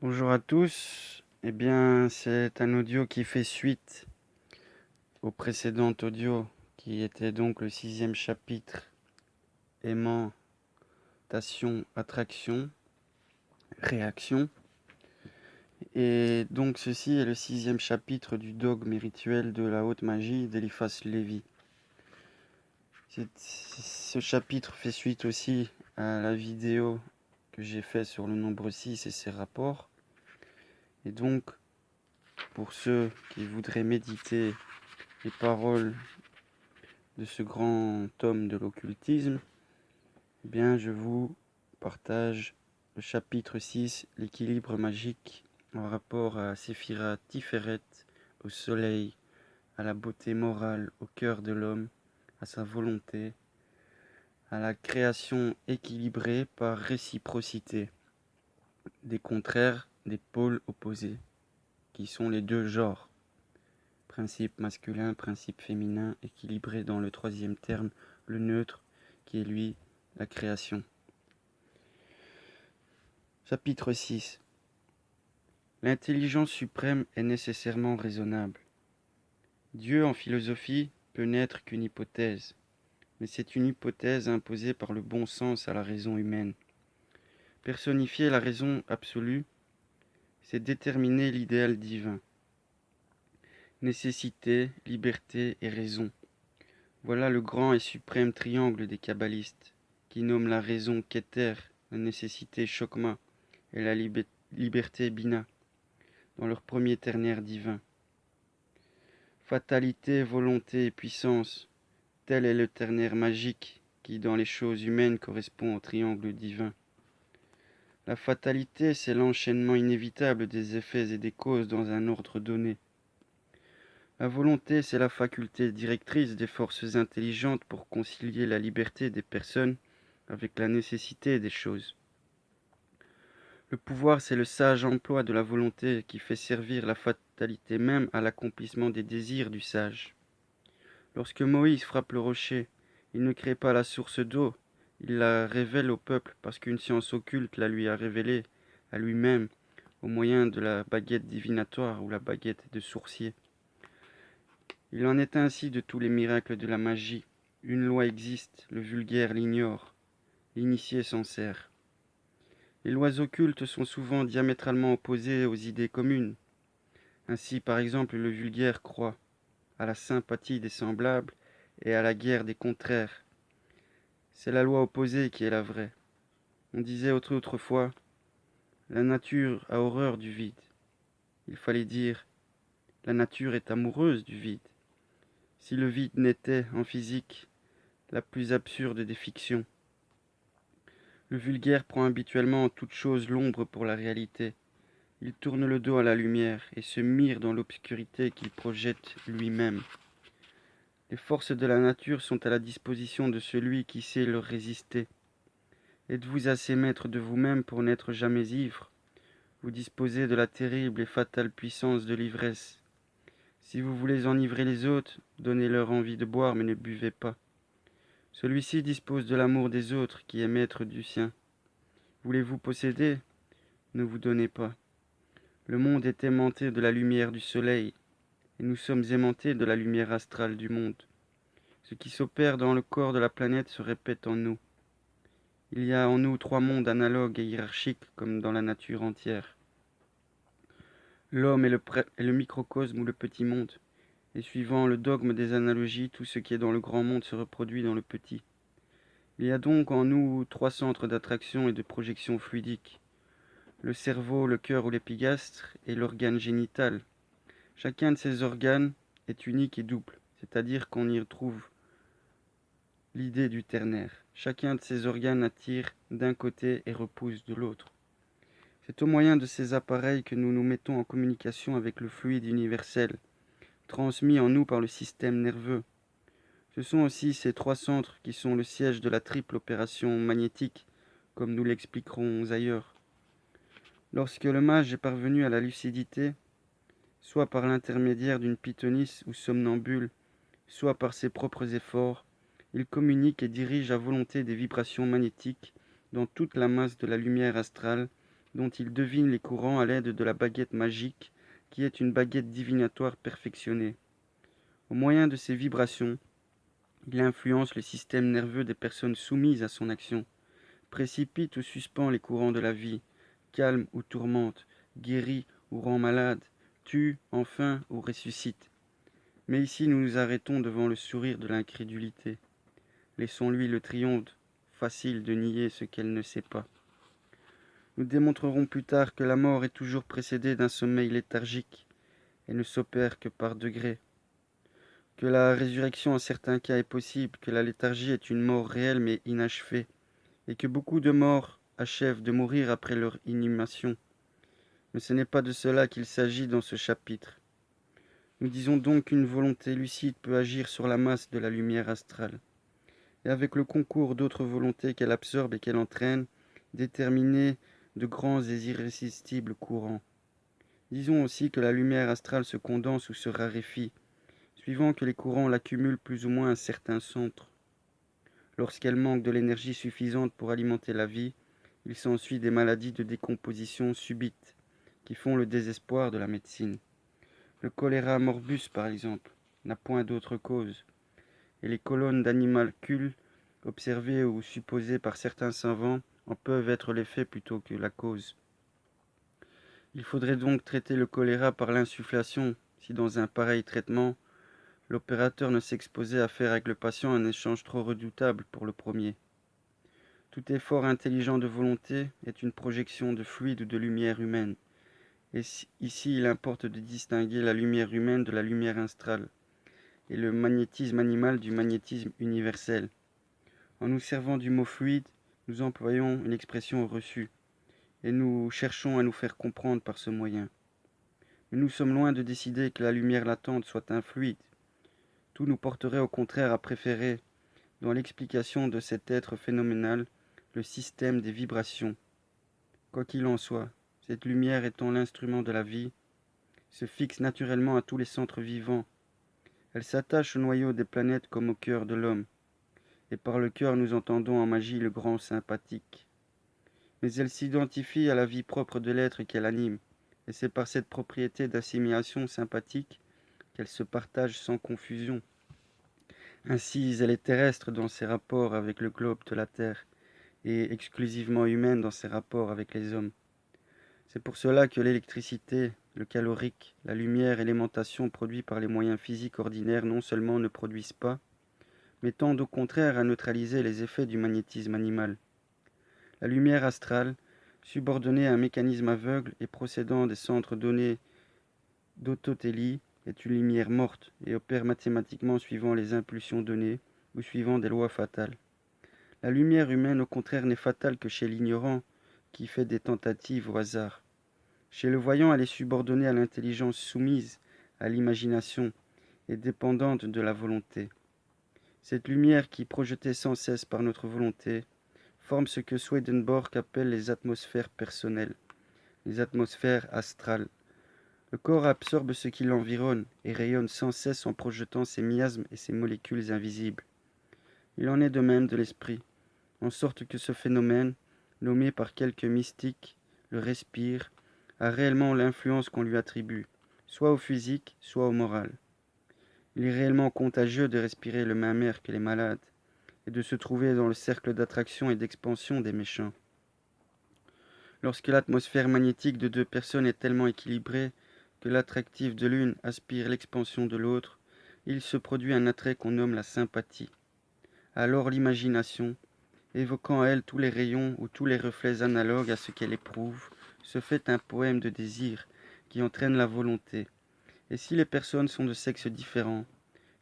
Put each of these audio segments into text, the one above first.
Bonjour à tous. Eh bien, c'est un audio qui fait suite au précédent audio qui était donc le sixième chapitre, aimantation, attraction, réaction. Et donc ceci est le sixième chapitre du dogme rituel de la haute magie d'Eliphas Lévi. Ce chapitre fait suite aussi à la vidéo que j'ai faite sur le nombre 6 et ses rapports. Et donc, pour ceux qui voudraient méditer les paroles de ce grand tome de l'occultisme, eh bien, je vous partage le chapitre 6, l'équilibre magique en rapport à Séphira Tiferet, au soleil, à la beauté morale, au cœur de l'homme, à sa volonté, à la création équilibrée par réciprocité, des contraires, des pôles opposés, qui sont les deux genres, principe masculin, principe féminin, équilibré dans le troisième terme, le neutre, qui est lui la création. Chapitre 6. L'intelligence suprême est nécessairement raisonnable. Dieu en philosophie peut n'être qu'une hypothèse, mais c'est une hypothèse imposée par le bon sens à la raison humaine. Personnifier la raison absolue, c'est déterminer l'idéal divin. Nécessité, liberté et raison. Voilà le grand et suprême triangle des kabbalistes, qui nomment la raison Keter, la nécessité Chokma et la liberté Bina, dans leur premier ternaire divin. Fatalité, volonté et puissance, tel est le ternaire magique qui, dans les choses humaines, correspond au triangle divin. La fatalité, c'est l'enchaînement inévitable des effets et des causes dans un ordre donné. La volonté, c'est la faculté directrice des forces intelligentes pour concilier la liberté des personnes avec la nécessité des choses. Le pouvoir, c'est le sage emploi de la volonté qui fait servir la fatalité même à l'accomplissement des désirs du sage. Lorsque Moïse frappe le rocher, il ne crée pas la source d'eau, il la révèle au peuple parce qu'une science occulte la lui a révélée à lui-même au moyen de la baguette divinatoire ou la baguette de sourcier. Il en est ainsi de tous les miracles de la magie. Une loi existe, le vulgaire l'ignore, l'initié s'en sert. Les lois occultes sont souvent diamétralement opposées aux idées communes. Ainsi, par exemple, le vulgaire croit à la sympathie des semblables et à la guerre des contraires. C'est la loi opposée qui est la vraie. On disait autrefois, la nature a horreur du vide. Il fallait dire, la nature est amoureuse du vide. Si le vide n'était, en physique, la plus absurde des fictions. Le vulgaire prend habituellement en toute chose l'ombre pour la réalité. Il tourne le dos à la lumière et se mire dans l'obscurité qu'il projette lui-même. Les forces de la nature sont à la disposition de celui qui sait leur résister. Êtes-vous assez maître de vous-même pour n'être jamais ivre? Vous disposez de la terrible et fatale puissance de l'ivresse. Si vous voulez enivrer les autres, donnez-leur envie de boire, mais ne buvez pas. Celui-ci dispose de l'amour des autres qui est maître du sien. Voulez-vous posséder? Ne vous donnez pas. Le monde est aimanté de la lumière du soleil, et nous sommes aimantés de la lumière astrale du monde. Ce qui s'opère dans le corps de la planète se répète en nous. Il y a en nous trois mondes analogues et hiérarchiques comme dans la nature entière. L'homme est le microcosme ou le petit monde, et suivant le dogme des analogies, tout ce qui est dans le grand monde se reproduit dans le petit. Il y a donc en nous trois centres d'attraction et de projection fluidique. Le cerveau, le cœur ou l'épigastre et l'organe génital. Chacun de ces organes est unique et double, c'est-à-dire qu'on y retrouve l'idée du ternaire. Chacun de ces organes attire d'un côté et repousse de l'autre. C'est au moyen de ces appareils que nous nous mettons en communication avec le fluide universel, transmis en nous par le système nerveux. Ce sont aussi ces trois centres qui sont le siège de la triple opération magnétique, comme nous l'expliquerons ailleurs. Lorsque le mage est parvenu à la lucidité, soit par l'intermédiaire d'une pythonisse ou somnambule, soit par ses propres efforts, il communique et dirige à volonté des vibrations magnétiques dans toute la masse de la lumière astrale dont il devine les courants à l'aide de la baguette magique, qui est une baguette divinatoire perfectionnée. Au moyen de ces vibrations, il influence le système nerveux des personnes soumises à son action, précipite ou suspend les courants de la vie, calme ou tourmente, guérit ou rend malade, tue, enfin, ou ressuscite. Mais ici nous nous arrêtons devant le sourire de l'incrédulité. Laissons-lui le triomphe facile de nier ce qu'elle ne sait pas. Nous démontrerons plus tard que la mort est toujours précédée d'un sommeil léthargique et ne s'opère que par degrés, que la résurrection en certains cas est possible, que la léthargie est une mort réelle mais inachevée, et que beaucoup de morts achèvent de mourir après leur inhumation. Mais ce n'est pas de cela qu'il s'agit dans ce chapitre. Nous disons donc qu'une volonté lucide peut agir sur la masse de la lumière astrale, et avec le concours d'autres volontés qu'elle absorbe et qu'elle entraîne, déterminer de grands et irrésistibles courants. Disons aussi que la lumière astrale se condense ou se raréfie, suivant que les courants l'accumulent plus ou moins à certains centres. Lorsqu'elle manque de l'énergie suffisante pour alimenter la vie, il s'ensuit des maladies de décomposition subite, qui font le désespoir de la médecine. Le choléra morbus, par exemple, n'a point d'autre cause, et les colonnes d'animalcules observées ou supposées par certains savants en peuvent être l'effet plutôt que la cause. Il faudrait donc traiter le choléra par l'insufflation, si dans un pareil traitement, l'opérateur ne s'exposait à faire avec le patient un échange trop redoutable pour le premier. Tout effort intelligent de volonté est une projection de fluide ou de lumière humaine. Et ici, il importe de distinguer la lumière humaine de la lumière astrale, et le magnétisme animal du magnétisme universel. En nous servant du mot fluide, nous employons une expression reçue, et nous cherchons à nous faire comprendre par ce moyen. Mais nous sommes loin de décider que la lumière latente soit un fluide. Tout nous porterait au contraire à préférer, dans l'explication de cet être phénoménal, le système des vibrations. Quoi qu'il en soit, cette lumière étant l'instrument de la vie, se fixe naturellement à tous les centres vivants. Elle s'attache au noyau des planètes comme au cœur de l'homme. Et par le cœur nous entendons en magie le grand sympathique. Mais elle s'identifie à la vie propre de l'être qu'elle anime, et c'est par cette propriété d'assimilation sympathique qu'elle se partage sans confusion. Ainsi, elle est terrestre dans ses rapports avec le globe de la Terre, et exclusivement humaine dans ses rapports avec les hommes. C'est pour cela que l'électricité, le calorique, la lumière et l'aimantation produits par les moyens physiques ordinaires non seulement ne produisent pas, mais tendent au contraire à neutraliser les effets du magnétisme animal. La lumière astrale, subordonnée à un mécanisme aveugle et procédant des centres donnés d'autotélie, est une lumière morte et opère mathématiquement suivant les impulsions données ou suivant des lois fatales. La lumière humaine, au contraire, n'est fatale que chez l'ignorant qui fait des tentatives au hasard. Chez le voyant, elle est subordonnée à l'intelligence soumise à l'imagination et dépendante de la volonté. Cette lumière qui, projetée sans cesse par notre volonté, forme ce que Swedenborg appelle les atmosphères personnelles, les atmosphères astrales. Le corps absorbe ce qui l'environne et rayonne sans cesse en projetant ses miasmes et ses molécules invisibles. Il en est de même de l'esprit, en sorte que ce phénomène, nommé par quelques mystiques le respire, a réellement l'influence qu'on lui attribue, soit au physique, soit au moral. Il est réellement contagieux de respirer le même air que les malades, et de se trouver dans le cercle d'attraction et d'expansion des méchants. Lorsque l'atmosphère magnétique de deux personnes est tellement équilibrée que l'attractif de l'une aspire l'expansion de l'autre, il se produit un attrait qu'on nomme la sympathie. Alors l'imagination, évoquant à elle tous les rayons ou tous les reflets analogues à ce qu'elle éprouve, se fait un poème de désir qui entraîne la volonté. Et si les personnes sont de sexes différents,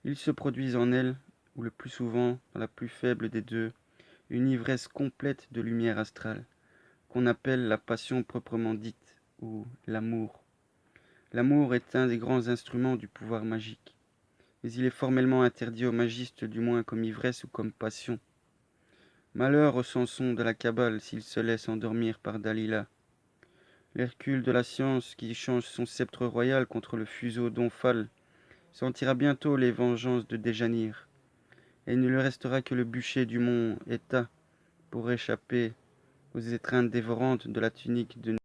il se produit en elles, ou le plus souvent dans la plus faible des deux, une ivresse complète de lumière astrale, qu'on appelle la passion proprement dite, ou l'amour. L'amour est un des grands instruments du pouvoir magique, mais il est formellement interdit aux magistes, du moins comme ivresse ou comme passion. Malheur au Samson de la Kabbale s'il se laisse endormir par Dalila. L'Hercule de la science qui change son sceptre royal contre le fuseau d'Omphale sentira bientôt les vengeances de Déjanire, et il ne lui restera que le bûcher du mont Eta pour échapper aux étreintes dévorantes de la tunique de